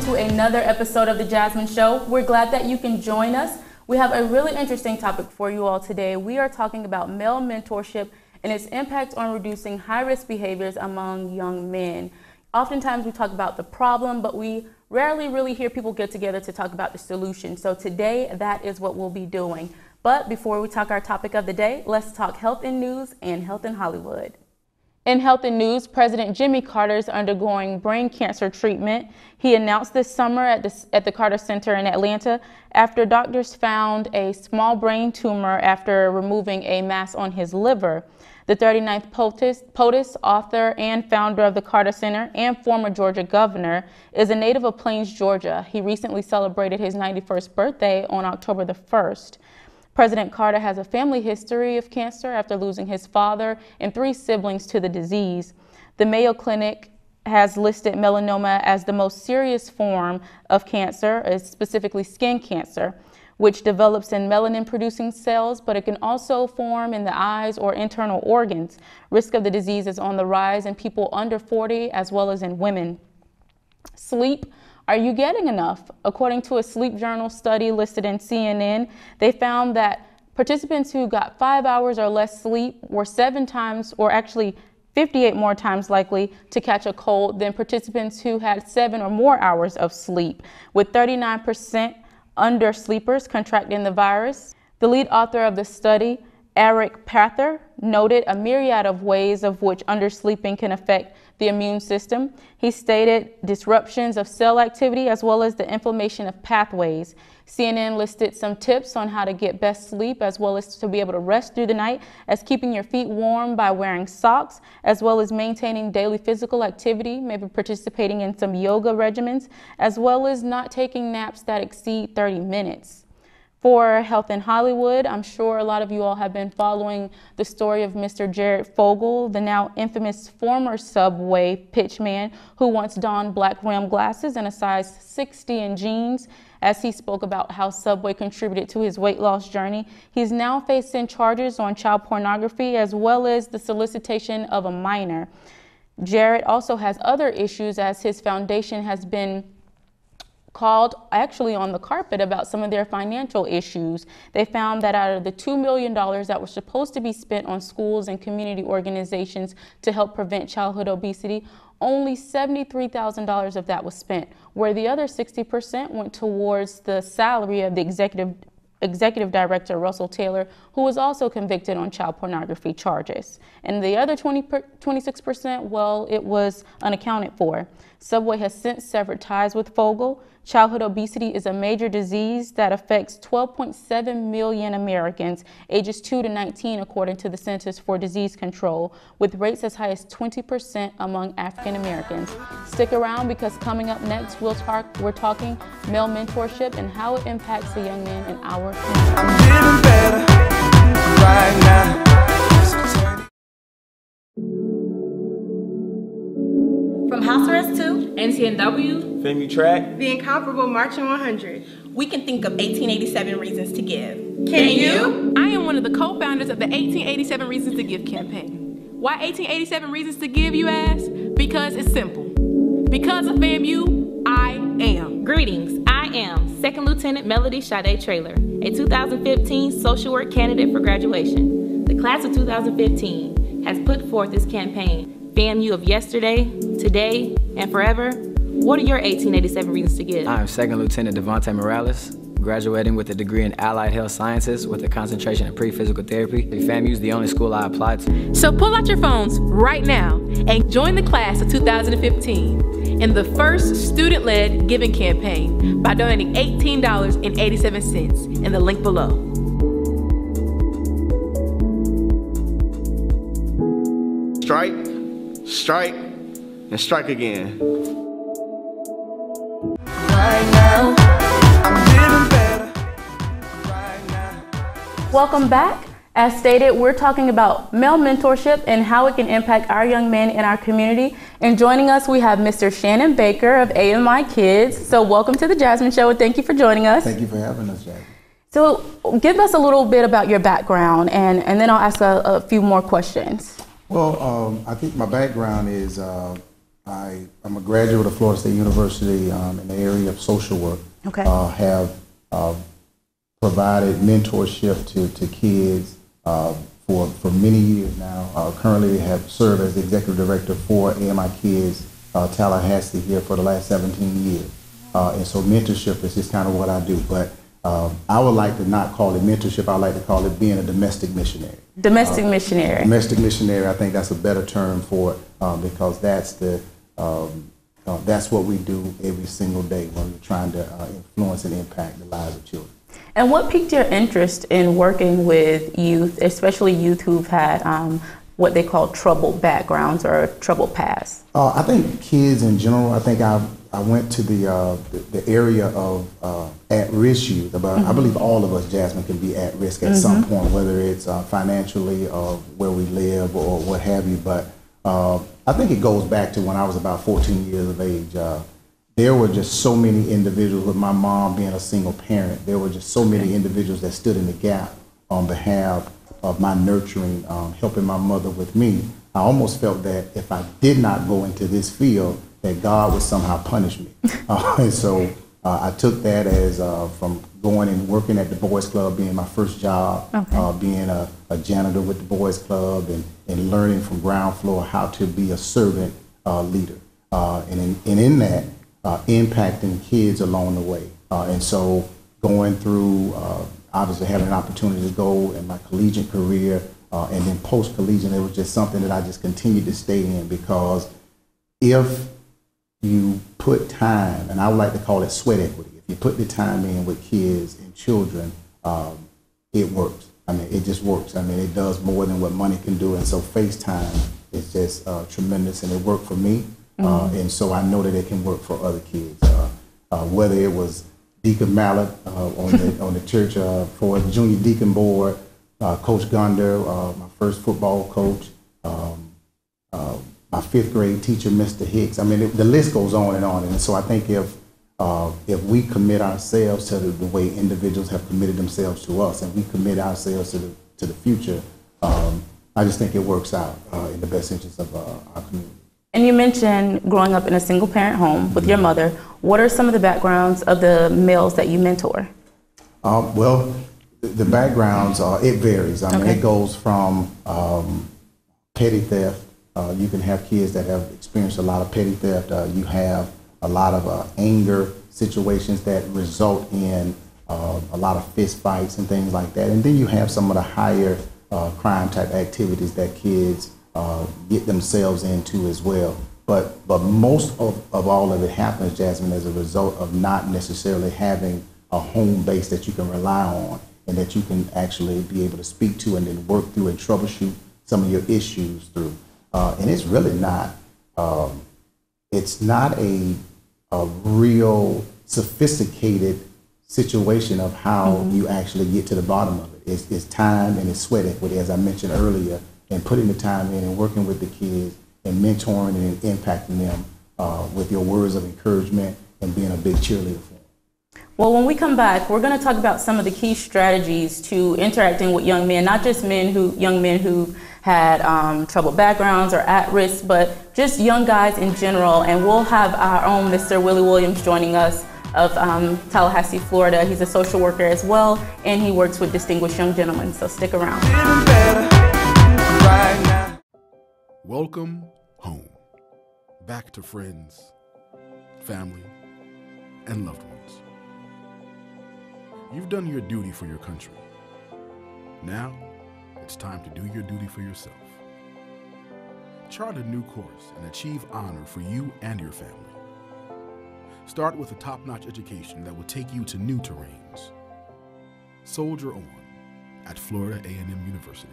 welcome to another episode of The Jasmine Show. We're glad that you can join us. We have a really interesting topic for you all today. We are talking about male mentorship and its impact on reducing high-risk behaviors among young men. Oftentimes we talk about the problem, but we rarely really hear people get together to talk about the solution. So today, that is what we'll be doing. But before we talk our topic of the day, let's talk health and news and health in Hollywood. In health and news, President Jimmy Carter is undergoing brain cancer treatment. He announced this summer at the Carter Center in Atlanta after doctors found a small brain tumor after removing a mass on his liver. The 39th POTUS, author and founder of the Carter Center and former Georgia governor, is a native of Plains, Georgia. He recently celebrated his 91st birthday on October the 1st. President Carter has a family history of cancer after losing his father and 3 siblings to the disease. The Mayo Clinic has listed melanoma as the most serious form of cancer, specifically skin cancer, which develops in melanin-producing cells, but it can also form in the eyes or internal organs. Risk of the disease is on the rise in people under 40 as well as in women. Sleep. Are you getting enough? According to a Sleep Journal study listed in CNN, they found that participants who got 5 hours or less sleep were 7 times, or actually 58 more times likely to catch a cold than participants who had 7 or more hours of sleep, with 39% under sleepers contracting the virus. The lead author of the study, Eric Prather, noted a myriad of ways of which undersleeping can affect the immune system. He stated disruptions of cell activity as well as the inflammation of pathways. CNN listed some tips on how to get best sleep as well as to be able to rest through the night, as keeping your feet warm by wearing socks, as well as maintaining daily physical activity, maybe participating in some yoga regimens, as well as not taking naps that exceed 30 minutes. For Health in Hollywood, I'm sure a lot of you all have been following the story of Mr. Jared Fogle, the now infamous former Subway pitchman who once donned black rimmed glasses and a size 60 in jeans. As he spoke about how Subway contributed to his weight loss journey, he's now facing charges on child pornography as well as the solicitation of a minor. Jared also has other issues, as his foundation has been called actually on the carpet about some of their financial issues. They found that out of the $2 million that were supposed to be spent on schools and community organizations to help prevent childhood obesity, only $73,000 of that was spent, where the other 60% went towards the salary of the executive director, Russell Taylor, who was also convicted on child pornography charges. And the other 26%, well, it was unaccounted for. Subway has since severed ties with Fogle. Childhood obesity is a major disease that affects 12.7 million Americans ages 2 to 19, according to the Centers for Disease Control, with rates as high as 20% among African Americans. Stick around, because coming up next, we're talking male mentorship and how it impacts the young men in our community. I'm living better right now. From House Arrest 2, NCNW, FAMU Track, The Incomparable Marching 100. we can think of 1887 reasons to give. Can you? I am one of the co-founders of the 1887 Reasons to Give campaign. Why 1887 Reasons to Give, you ask? Because it's simple. Because of FAMU, I am. Greetings, I am Second Lieutenant Melody Sade Traylor, a 2015 social work candidate for graduation. The class of 2015 has put forth this campaign, FAMU of yesterday, today, and forever. What are your 1887 reasons to give? I'm Second Lieutenant Devontae Morales, graduating with a degree in Allied Health Sciences with a concentration in pre-physical therapy. FAMU is the only school I applied to. So pull out your phones right now and join the class of 2015 in the first student-led giving campaign by donating $18.87 in the link below. strike, strike, and strike again. Right now, I'm living better. Right now. Welcome back. As stated, we're talking about male mentorship and how it can impact our young men in our community. And joining us, we have Mr. Shannon Baker of AMI Kids. So welcome to the Jasmine Show, and thank you for joining us. Thank you for having us, Jasmine. So give us a little bit about your background, and then I'll ask a few more questions. Well, I think my background is I'm a graduate of Florida State University in the area of social work. Okay. Have provided mentorship to kids for many years now. Currently have served as the executive director for AMI Kids Tallahassee here for the last 17 years. And so mentorship is just kind of what I do. But I would like to not call it mentorship. I like to call it being a domestic missionary. Domestic missionary. Domestic missionary, I think that's a better term for it because that's what we do every single day when we're trying to influence and impact the lives of children. And what piqued your interest in working with youth, especially youth who've had what they call troubled backgrounds or troubled past? I think kids in general. I think I went to the area of at-risk youth. I believe all of us, Jasmine, can be at risk at some point, whether it's financially or where we live or what have you. But I think it goes back to when I was about 14 years of age. There were just so many individuals, with my mom being a single parent, there were just so many individuals that stood in the gap on behalf of my nurturing, helping my mother with me. I almost felt that if I did not go into this field, that God would somehow punish me. And so I took that as from going and working at the Boys Club, being my first job, being a janitor with the Boys Club, and learning from ground floor how to be a servant leader. And in that, impacting kids along the way. And so going through, obviously having an opportunity to go in my collegiate career, and then post-collegiate, it was just something that I just continued to stay in, because if you put time, and I would like to call it sweat equity, if you put the time in with kids and children, it works. I mean, it just works. I mean, it does more than what money can do. And so FaceTime is just tremendous, and it worked for me. And so I know that it can work for other kids. Whether it was Deacon Mallett on the church for the junior deacon board, Coach Gunder, my first football coach, my fifth grade teacher, Mr. Hicks. I mean, the list goes on. And so I think if we commit ourselves to the way individuals have committed themselves to us, and we commit ourselves to the future, I just think it works out in the best interest of our community. And you mentioned growing up in a single parent home with your mother. What are some of the backgrounds of the males that you mentor? Well, the backgrounds, it varies. I mean, it goes from petty theft. You can have kids that have experienced a lot of petty theft. You have a lot of anger situations that result in a lot of fist fights and things like that. And then you have some of the higher crime type activities that kids get themselves into as well. But most of all of it happens, Jasmine, as a result of not necessarily having a home base that you can rely on and that you can actually be able to speak to and then work through and troubleshoot some of your issues through. And it's really not, it's not a real sophisticated situation of how you actually get to the bottom of it. It's time and it's sweat equity, as I mentioned earlier, and putting the time in and working with the kids and mentoring and impacting them with your words of encouragement and being a big cheerleader for them. Well, when we come back, we're going to talk about some of the key strategies to interacting with young men, not just young men who had troubled backgrounds or at risk, but just young guys in general. And we'll have our own Mr. Willie Williams joining us of Tallahassee, Florida. He's a social worker as well, and he works with distinguished young gentlemen, so stick around. Welcome home, back to friends, family, and loved ones. You've done your duty for your country. Now, it's time to do your duty for yourself. Chart a new course and achieve honor for you and your family. Start with a top-notch education that will take you to new terrains. Soldier on at Florida A&M University.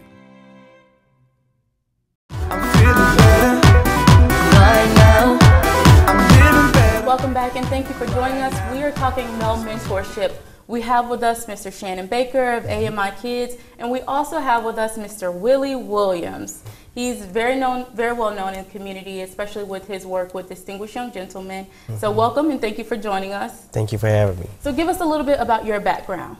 Welcome back, and thank you for joining us. We are talking male mentorship. We have with us Mr. Shannon Baker of AMI Kids, and we also have with us Mr. Willie Williams. He's very well known in the community, especially with his work with distinguished young gentlemen. So welcome, and thank you for joining us. Thank you for having me. So give us a little bit about your background.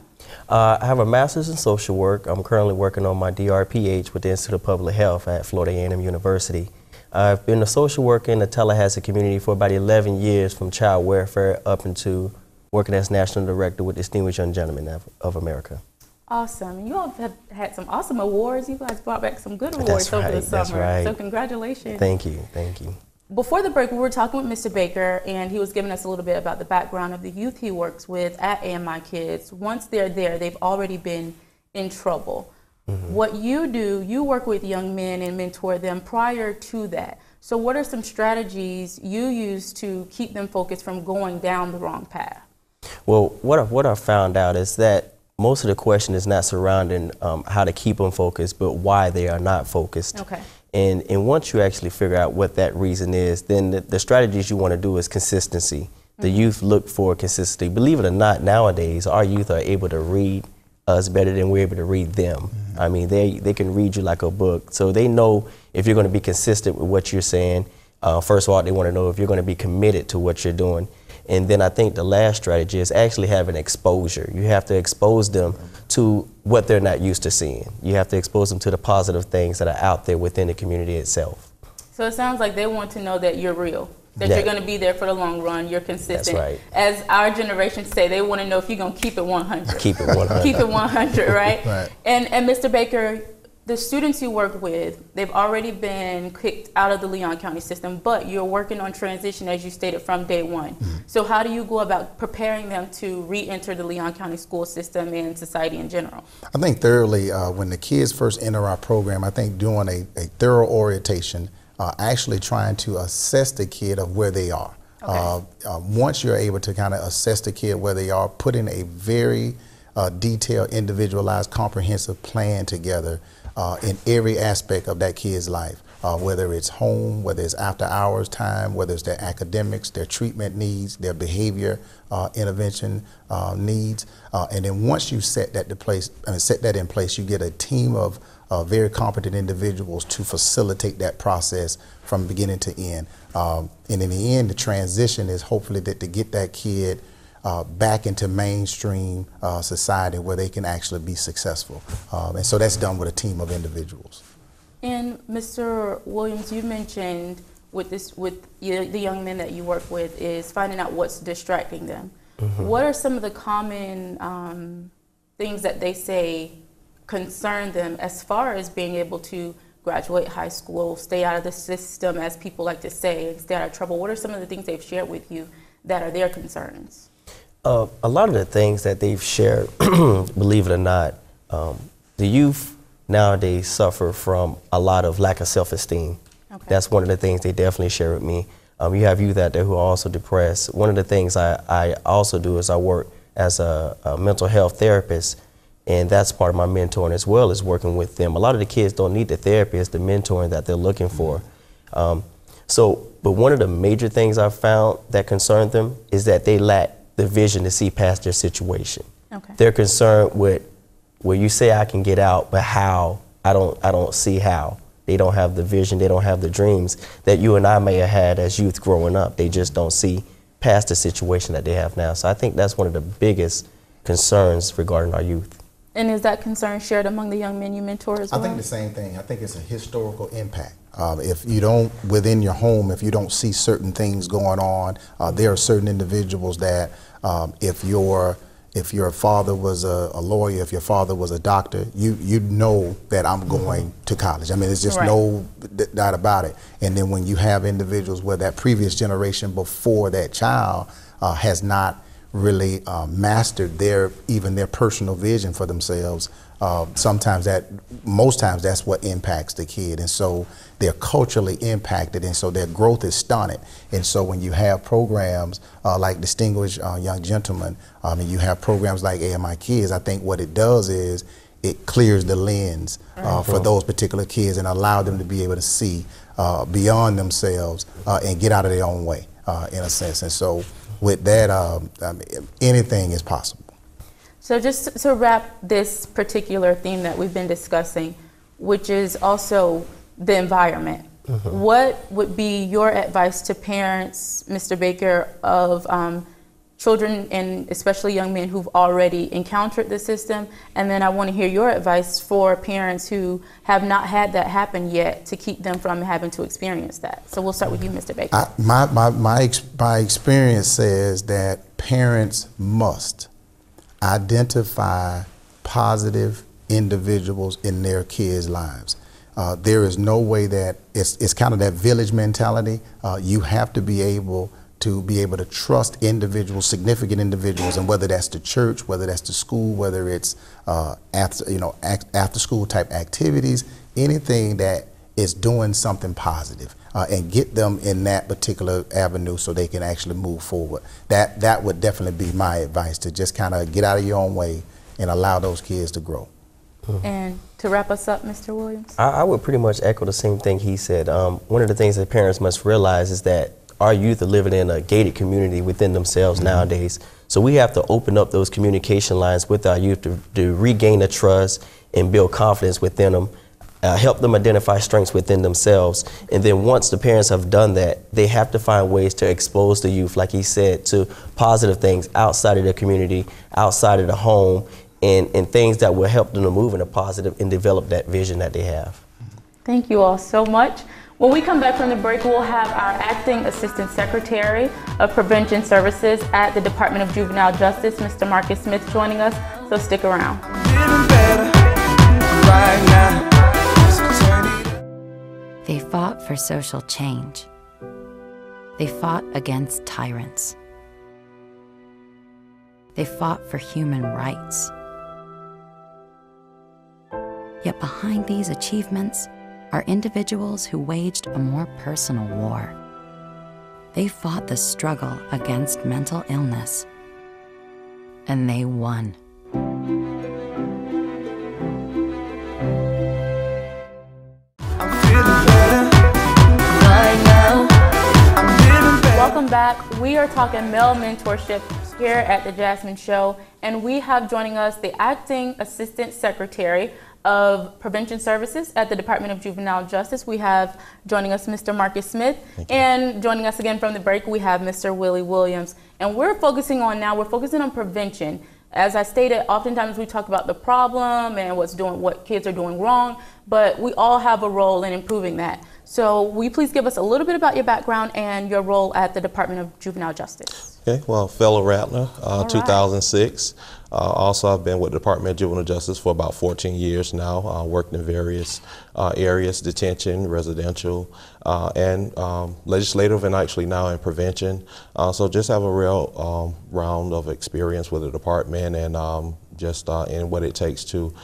I have a master's in social work. I'm currently working on my DRPH with the Institute of Public Health at Florida A&M University. I've been a social worker in the Tallahassee community for about 11 years, from child welfare up into working as national director with Distinguished Young Gentlemen of America. Awesome. You all have had some awesome awards. You guys brought back some good awards over the summer. That's right. So congratulations. Thank you. Thank you. Before the break, we were talking with Mr. Baker, and he was giving us a little bit about the background of the youth he works with at AMI Kids. Once they're there, they've already been in trouble. What you do, you work with young men and mentor them prior to that. So what are some strategies you use to keep them focused from going down the wrong path? Well, what I found out is that most of the question is not surrounding how to keep them focused, but why they are not focused. Okay. And once you actually figure out what that reason is, then the strategies you want to do is consistency. The youth look for consistency. Believe it or not, nowadays, our youth are able to read us better than we're able to read them. I mean, they can read you like a book. So they know if you're going to be consistent with what you're saying. First of all, they want to know if you're going to be committed to what you're doing. And then I think the last strategy is actually having exposure. You have to expose them to what they're not used to seeing. You have to expose them to the positive things that are out there within the community itself. So it sounds like they want to know that you're real, that you're going to be there for the long run, you're consistent. That's right. As our generation say, they want to know if you're going to keep it 100. Keep it 100. Keep it 100, right? Right. And Mr. Baker, the students you work with, they've already been kicked out of the Leon County system, but you're working on transition, as you stated, from day one. So how do you go about preparing them to re-enter the Leon County school system and society in general? I think thoroughly, when the kids first enter our program, I think doing a thorough orientation, actually trying to assess the kid of where they are. Okay. Once you're able to kind of assess the kid where they are, put in a very detailed, individualized, comprehensive plan together in every aspect of that kid's life, whether it's home, whether it's after hours time, whether it's their academics, their treatment needs, their behavior intervention needs. And then once you set that in place, you get a team of very competent individuals to facilitate that process from beginning to end. And in the end, the transition is hopefully that to get that kid back into mainstream society where they can actually be successful. And so that's done with a team of individuals. And Mr. Williams, you mentioned with the young men that you work with is finding out what's distracting them. What are some of the common things that they say concern them as far as being able to graduate high school, stay out of the system, as people like to say, and stay out of trouble? What are some of the things they've shared with you that are their concerns? A lot of the things that they've shared, believe it or not, the youth nowadays suffer from a lot of lack of self-esteem. Okay. That's one of the things they definitely share with me. You have youth out there who are also depressed. One of the things I also do is I work as a mental health therapist, and that's part of my mentoring as well, is working with them. A lot of the kids don't need the therapy, it's the mentoring that they're looking for. But one of the major things I've found that concern them is that they lack the vision to see past their situation. Okay. They're concerned with, well, you say I can get out, but how? I don't see how. They don't have the vision, they don't have the dreams that you and I may have had as youth growing up. They just don't see past the situation that they have now. So I think that's one of the biggest concerns regarding our youth. And is that concern shared among the young men you mentor as well? I think the same thing. I think it's a historical impact. If you don't, within your home, if you don't see certain things going on, there are certain individuals that if your father was a lawyer, if your father was a doctor, you know that I'm going to college. I mean, there's just no doubt about it. And then when you have individuals where that previous generation before that child has not really mastered even their personal vision for themselves, most times that's what impacts the kid. And so they're culturally impacted, and so their growth is stunted. And so when you have programs like Distinguished Young Gentlemen, and you have programs like AMI Kids, I think what it does is it clears the lens for those particular kids and allow them to be able to see beyond themselves and get out of their own way, in a sense. And so with that, anything is possible. So just to wrap this particular theme that we've been discussing, which is also the environment, what would be your advice to parents, Mr. Baker, of children and especially young men who've already encountered the system, and then I want to hear your advice for parents who have not had that happen yet to keep them from having to experience that. So we'll start with you, Mr. Baker. My experience says that parents must identify positive individuals in their kids' lives. There is no way that it's kind of that village mentality. You have to be able to trust individuals, significant individuals, and whether that's the church, whether that's the school, whether it's after school type activities, anything that is doing something positive, and get them in that particular avenue so they can actually move forward. That would definitely be my advice, to just kind of get out of your own way and allow those kids to grow. And to wrap us up, Mr. Williams? I would pretty much echo the same thing he said. One of the things that parents must realize is that our youth are living in a gated community within themselves nowadays. So we have to open up those communication lines with our youth to regain the trust and build confidence within them, help them identify strengths within themselves. And then once the parents have done that, they have to find ways to expose the youth, like he said, to positive things outside of the community, outside of the home, and things that will help them to move in a positive and develop that vision that they have. Thank you all so much. When we come back from the break, we'll have our Acting Assistant Secretary of Prevention Services at the Department of Juvenile Justice, Mr. Marcus Smith, joining us, so stick around. They fought for social change. They fought against tyrants. They fought for human rights. Yet behind these achievements are individuals who waged a more personal war. They fought the struggle against mental illness, and they won. Welcome back. We are talking male mentorship here at the Jasmine Show, and we have joining us the Acting Assistant Secretary of Prevention Services at the Department of Juvenile Justice. We have joining us Mr. Marcus Smith, and joining us again from the break, we have Mr. Willie Williams. And we're focusing on prevention. As I stated, oftentimes we talk about the problem and what kids are doing wrong, but we all have a role in improving that. So will you please give us a little bit about your background and your role at the Department of Juvenile Justice? Okay, well, fellow Rattler, 2006. Also, I've been with the Department of Juvenile Justice for about 14 years now, worked in various areas, detention, residential, and legislative, and actually now in prevention. So just have a real round of experience with the department, and just in what it takes to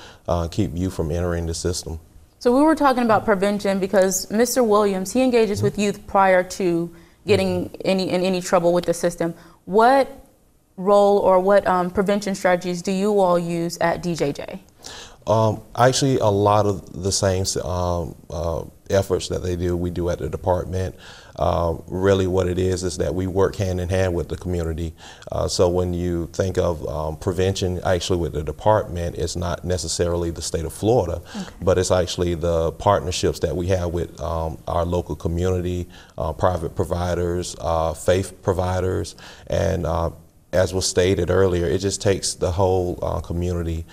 keep you from entering the system. So we were talking about prevention because Mr. Williams, he engages with youth prior to getting in any trouble with the system. What role or what prevention strategies do you all use at DJJ? Actually, a lot of the same efforts that we do at the department. Really what it is that we work hand in hand with the community. So when you think of prevention, actually with the department, it's not necessarily the state of Florida, but it's actually the partnerships that we have with our local community, private providers, faith providers, and as was stated earlier, it just takes the whole community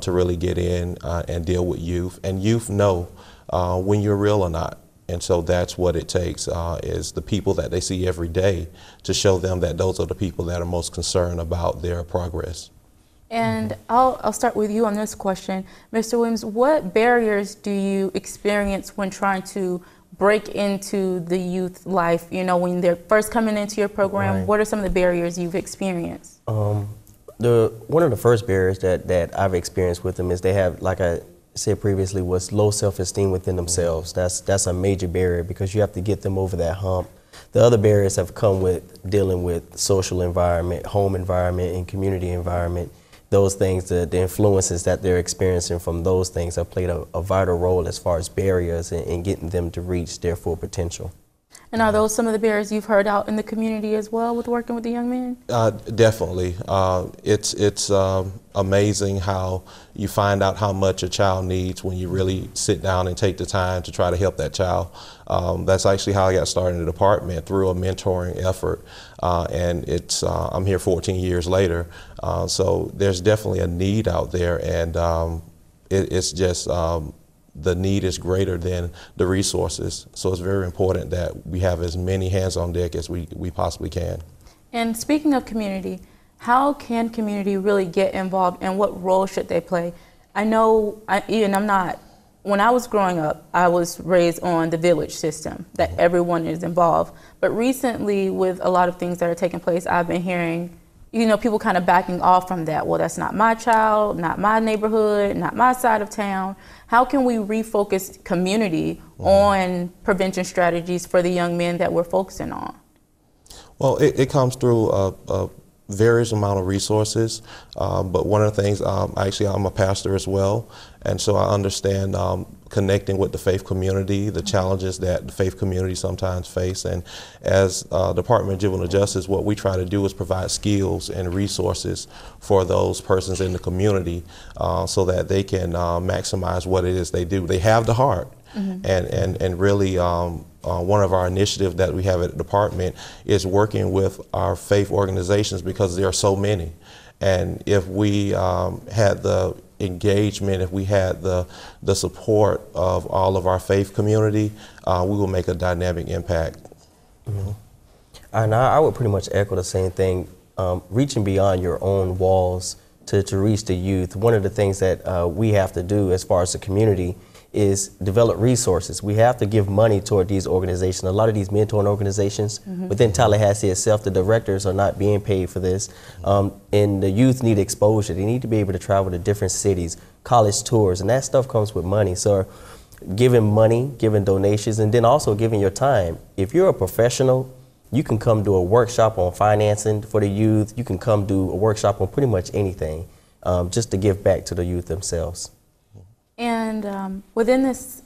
to really get in and deal with youth. And youth know when you're real or not. And so that's what it takes, is the people that they see every day to show them that those are the people that are most concerned about their progress. And I'll start with you on this question. Mr. Williams, what barriers do you experience when trying to break into the youth life, when they're first coming into your program? What are some of the barriers you've experienced? One of the first barriers that I've experienced with them is they have, like I said previously, was low self-esteem within themselves. That's a major barrier because you have to get them over that hump. The other barriers have come with dealing with social environment, home environment, and community environment. Those things, the influences that they're experiencing from those things have played a vital role as far as barriers in getting them to reach their full potential. And are those some of the barriers you've heard out in the community as well with working with the young men? Definitely. It's amazing how you find out how much a child needs when you really sit down and take the time to try to help that child. That's actually how I got started in the department, through a mentoring effort. And I'm here 14 years later. So there's definitely a need out there, and it's just the need is greater than the resources. So it's very important that we have as many hands on deck as we possibly can. And speaking of community, how can community really get involved, and what role should they play? I know, when I was growing up, I was raised on the village system, that everyone is involved. But recently, with a lot of things that are taking place, I've been hearing, people kind of backing off from that. Well, that's not my child, not my neighborhood, not my side of town. How can we refocus community on prevention strategies for the young men that we're focusing on? Well, it comes through a various amount of resources, but one of the things, actually I'm a pastor as well, and so I understand connecting with the faith community, the challenges that the faith community sometimes face. And as Department of Juvenile Justice, what we try to do is provide skills and resources for those persons in the community so that they can maximize what it is they do. They have the heart. And really one of our initiatives that we have at the department is working with our faith organizations, because there are so many. And if we had the engagement, if we had the support of all of our faith community, we will make a dynamic impact. And I would pretty much echo the same thing, reaching beyond your own walls to reach the youth. One of the things that we have to do as far as the community is develop resources. We have to give money toward these organizations. A lot of these mentoring organizations within Tallahassee itself, the directors are not being paid for this. And the youth need exposure. They need to be able to travel to different cities, college tours, and that stuff comes with money. So giving money, giving donations, and then also giving your time. If you're a professional, you can come do a workshop on financing for the youth. You can come do a workshop on pretty much anything, just to give back to the youth themselves. And within this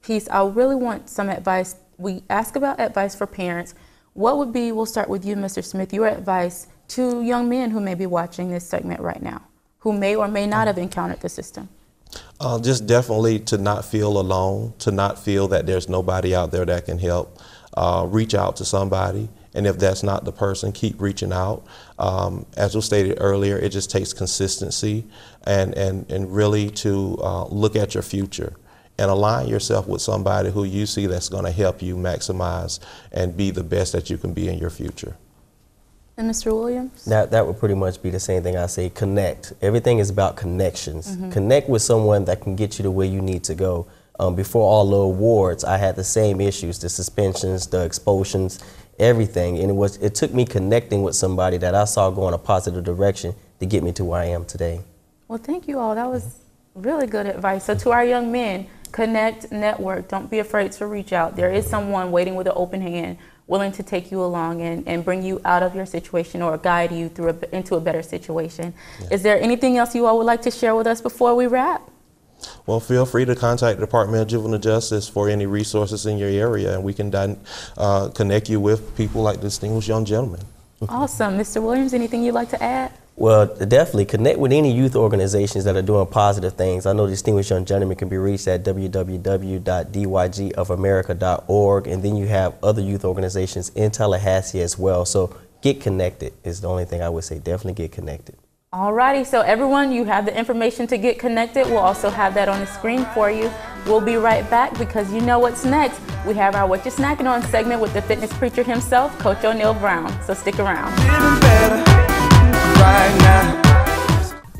piece, I really want some advice. We ask about advice for parents. What would be, we'll start with you, Mr. Smith, your advice to young men who may be watching this segment right now, who may or may not have encountered the system? Just definitely to not feel alone, to not feel that there's nobody out there that can help. Reach out to somebody. And if that's not the person, keep reaching out. As was stated earlier, it just takes consistency and really to look at your future and align yourself with somebody who you see that's going to help you maximize and be the best that you can be in your future. And Mr. Williams? That would pretty much be the same thing I say. Connect. Everything is about connections. Connect with someone that can get you to where you need to go. Before all the awards, I had the same issues, the suspensions, the expulsions, everything. And it took me connecting with somebody that I saw go in a positive direction to get me to where I am today. Well, thank you all. That was really good advice. So to our young men, connect, network. Don't be afraid to reach out. There is someone waiting with an open hand, willing to take you along and bring you out of your situation or guide you through into a better situation. Is there anything else you all would like to share with us before we wrap? Well, feel free to contact the Department of Juvenile Justice for any resources in your area, and we can connect you with people like distinguished young gentlemen. Awesome. Mr. Williams, anything you'd like to add? Well, definitely connect with any youth organizations that are doing positive things. I know Distinguished Young Gentlemen can be reached at www.dygofamerica.org, and then you have other youth organizations in Tallahassee as well. So get connected is the only thing I would say. Definitely get connected. Alrighty, so everyone, you have the information to get connected. We'll also have that on the screen for you. We'll be right back because you know what's next. We have our What You Snacking On segment with the fitness preacher himself, Coach O'Neal Brown. So stick around. Right now.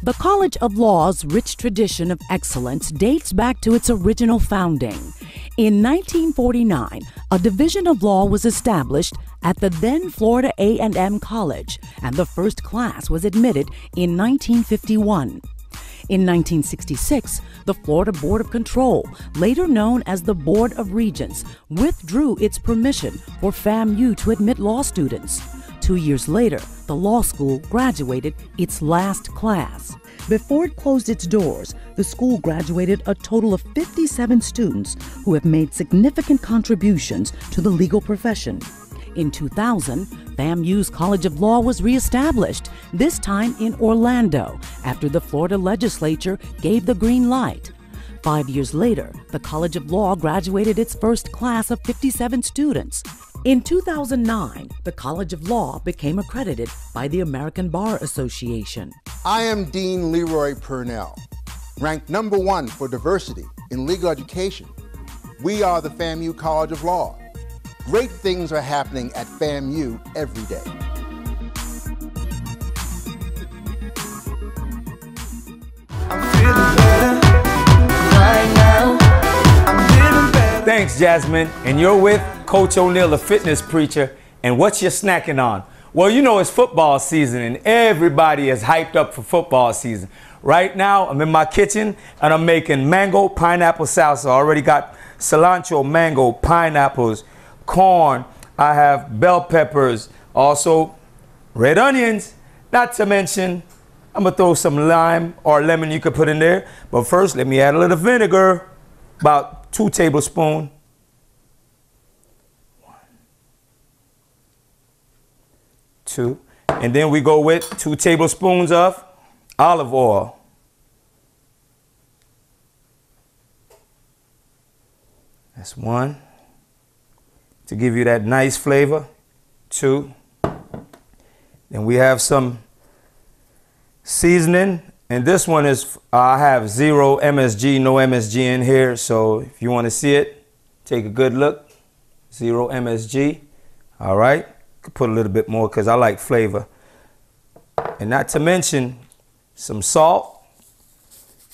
The College of Law's rich tradition of excellence dates back to its original founding. In 1949, a division of law was established at the then Florida A&M College, and the first class was admitted in 1951. In 1966, the Florida Board of Control, later known as the Board of Regents, withdrew its permission for FAMU to admit law students. 2 years later, the law school graduated its last class. Before it closed its doors, the school graduated a total of 57 students who have made significant contributions to the legal profession. In 2000, FAMU's College of Law was reestablished, this time in Orlando, after the Florida legislature gave the green light. 5 years later, the College of Law graduated its first class of 57 students. In 2009, the College of Law became accredited by the American Bar Association. I am Dean Leroy Purnell, ranked #1 for diversity in legal education. We are the FAMU College of Law. Great things are happening at FAMU every day. Thanks, Jasmine. And you're with Coach O'Neal, the fitness preacher. And what you snacking on? Well, you know it's football season and everybody is hyped up for football season. Right now, I'm in my kitchen and I'm making mango pineapple salsa. I already got cilantro, mango, pineapples, corn. I have bell peppers, also red onions. Not to mention, I'm gonna throw some lime or lemon you could put in there. But first, let me add a little vinegar, about 2 tablespoons. 1, 2. And then we go with 2 tablespoons of olive oil. That's 1. To give you that nice flavor. 2. Then we have some seasoning. And this one is, I have 0 MSG, no MSG in here. So if you want to see it, take a good look. 0 MSG. All right. Could put a little bit more because I like flavor. And not to mention some salt,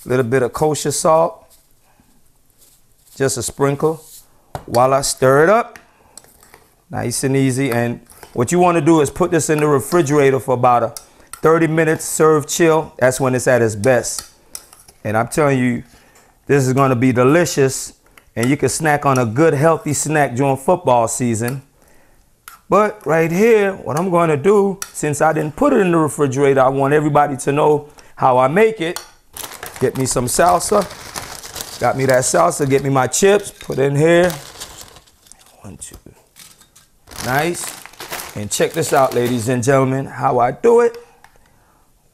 a little bit of kosher salt, just a sprinkle while I stir it up. Nice and easy. And what you want to do is put this in the refrigerator for about 30 minutes, serve chill. That's when it's at its best. And I'm telling you, this is going to be delicious. And you can snack on a good, healthy snack during football season. But right here, what I'm going to do, since I didn't put it in the refrigerator, I want everybody to know how I make it. Get me some salsa. Got me that salsa. Get me my chips. Put it in here. 1, 2. Nice. And check this out, ladies and gentlemen, how I do it.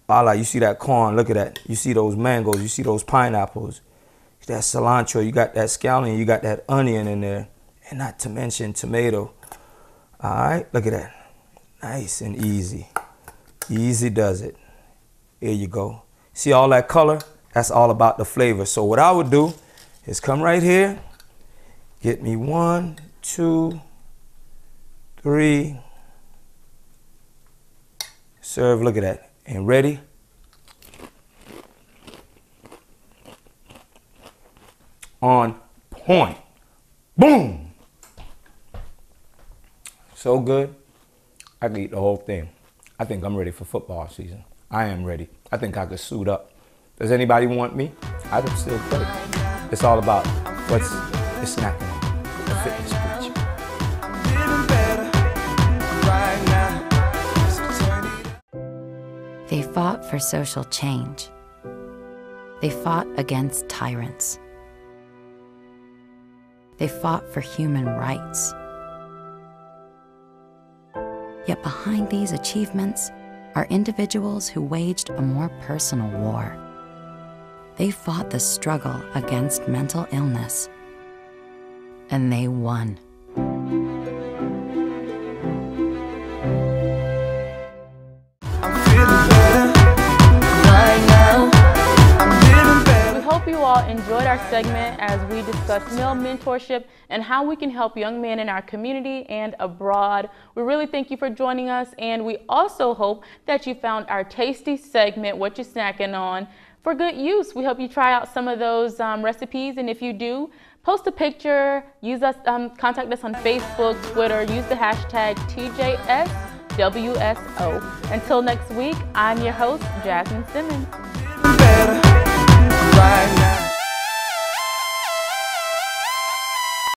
Voila, you see that corn, look at that. You see those mangoes, you see those pineapples. That cilantro, you got that scallion, you got that onion in there. And not to mention tomato. All right, look at that. Nice and easy. Easy does it. Here you go. See all that color? That's all about the flavor. So what I would do is come right here, get me 1, 2, 3. Serve, look at that. And ready? On point. Boom! So good, I could eat the whole thing. I think I'm ready for football season. I am ready. I think I could suit up. Does anybody want me? I can still play. It's all about what's the snacking on, the fitness preacher. They fought for social change. They fought against tyrants. They fought for human rights. Yet behind these achievements are individuals who waged a more personal war. They fought the struggle against mental illness, and they won. You all enjoyed our segment as we discussed male mentorship and how we can help young men in our community and abroad. We really thank you for joining us, and we also hope that you found our tasty segment, What You Snacking On, for good use. We hope you try out some of those recipes, and if you do, post a picture, use us, contact us on Facebook, Twitter, use the hashtag TJSWSO. Until next week, I'm your host, Jasmine Simmons. Right now.